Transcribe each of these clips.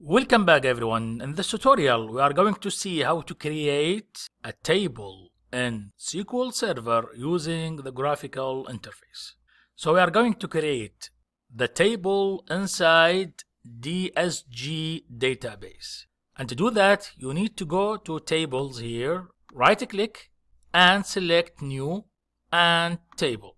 Welcome back everyone. In this tutorial we are going to see how to create a table in SQL Server using the graphical interface. So we are going to create the table inside DSG database. And to do that you need to go to tables here, right click and select new and table.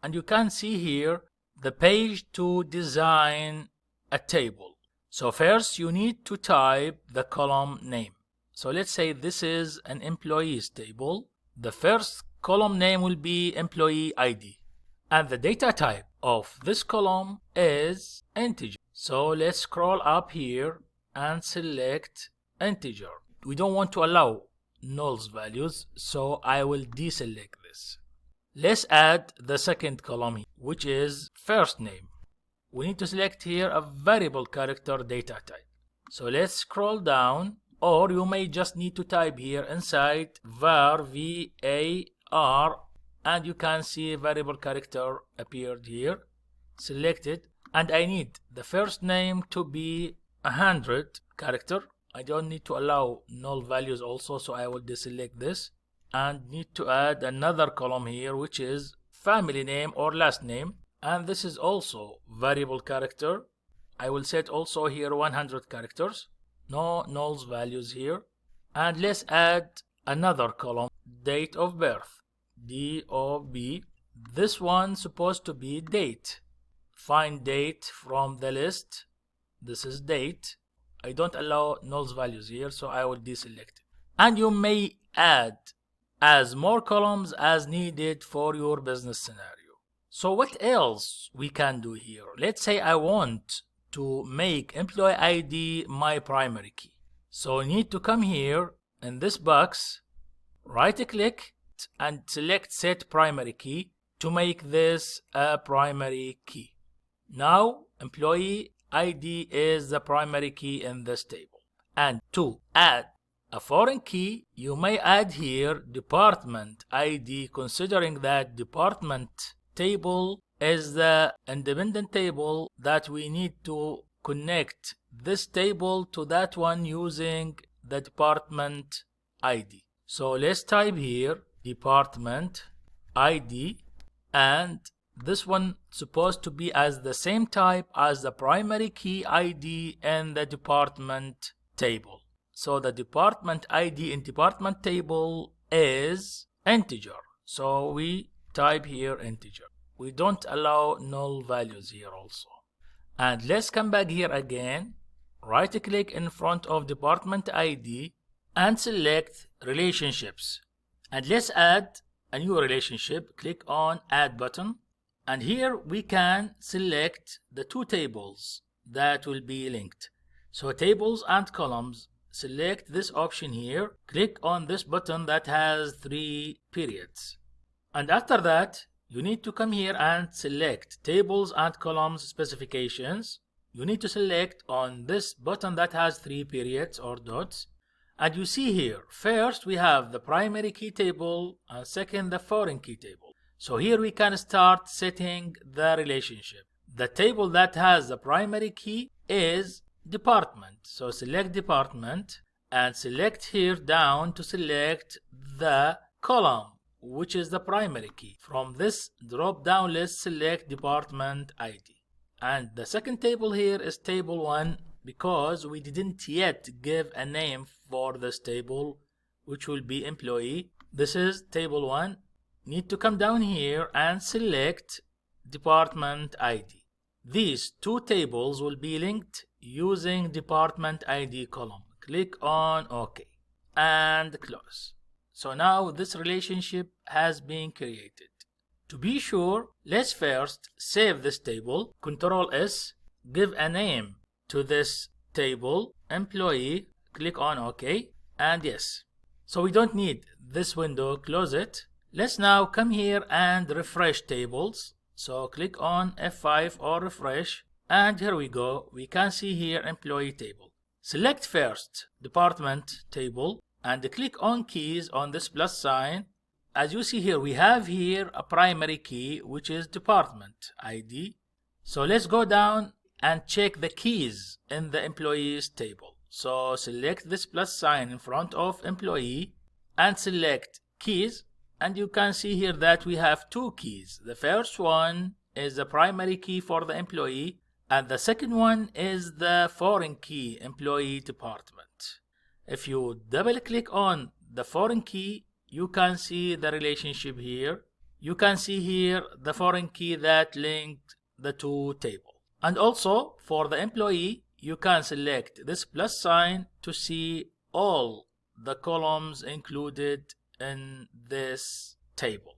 And you can see here the page to design a table. So first you need to type the column name. So let's say this is an employees table. The first column name will be employee ID. And the data type of this column is integer. So let's scroll up here and select integer. We don't want to allow nulls values, so I will deselect this. Let's add the second column here, which is first name. We need to select here a variable character data type. So let's scroll down, or you may just need to type here inside var var, and you can see variable character appeared here. Select it, and I need the first name to be 100 character. I don't need to allow null values also, so I will deselect this, and need to add another column here, which is family name or last name. And this is also variable character. I will set also here 100 characters. No nulls values here. And let's add another column, date of birth, DOB. This one supposed to be date. Find date from the list. This is date. I don't allow nulls values here, so I will deselect it. And you may add as more columns as needed for your business scenario. So what else we can do here? Let's say I want to make employee ID my primary key. So I need to come here in this box, right click and select set primary key to make this a primary key. Now employee ID is the primary key in this table. And to add a foreign key, you may add here department ID, considering that department table is the independent table that we need to connect this table to that one using the department ID. So let's type here department ID, and this one supposed to be as the same type as the primary key ID in the department table. So the department ID in department table is integer. So we type here integer. We don't allow null values here also. And let's come back here again, right click in front of department ID and select relationships. And let's add a new relationship. Click on add button, and here we can select the two tables that will be linked. So tables and columns, select this option here, click on this button that has 3 periods. And after that, you need to come here and select tables and columns specifications. You need to select on this button that has 3 periods or dots. And you see here, first we have the primary key table, and second the foreign key table. So here we can start setting the relationship. The table that has the primary key is department. So select department and select here down to select the column, which is the primary key. From this drop down list, select department ID. And the second table here is table 1, because we didn't yet give a name for this table, which will be employee. This is table 1. Need to come down here and select department ID. These two tables will be linked using department ID column. Click on OK and close. So now this relationship has been created. To be sure, let's first save this table. Ctrl S, give a name to this table, employee, click on OK, and yes. So we don't need this window, close it. Let's now come here and refresh tables. So click on F5 or refresh, and here we go. We can see here employee table. Select first department table and click on keys on this plus sign. As you see here, we have here a primary key, which is department ID. So let's go down and check the keys in the employees table. So select this plus sign in front of employee and select keys, and you can see here that we have two keys. The first one is the primary key for the employee, and the second one is the foreign key, employee department. If you double click on the foreign key, you can see the relationship here. You can see here the foreign key that linked the two tables. And also for the employee, you can select this plus sign to see all the columns included in this table.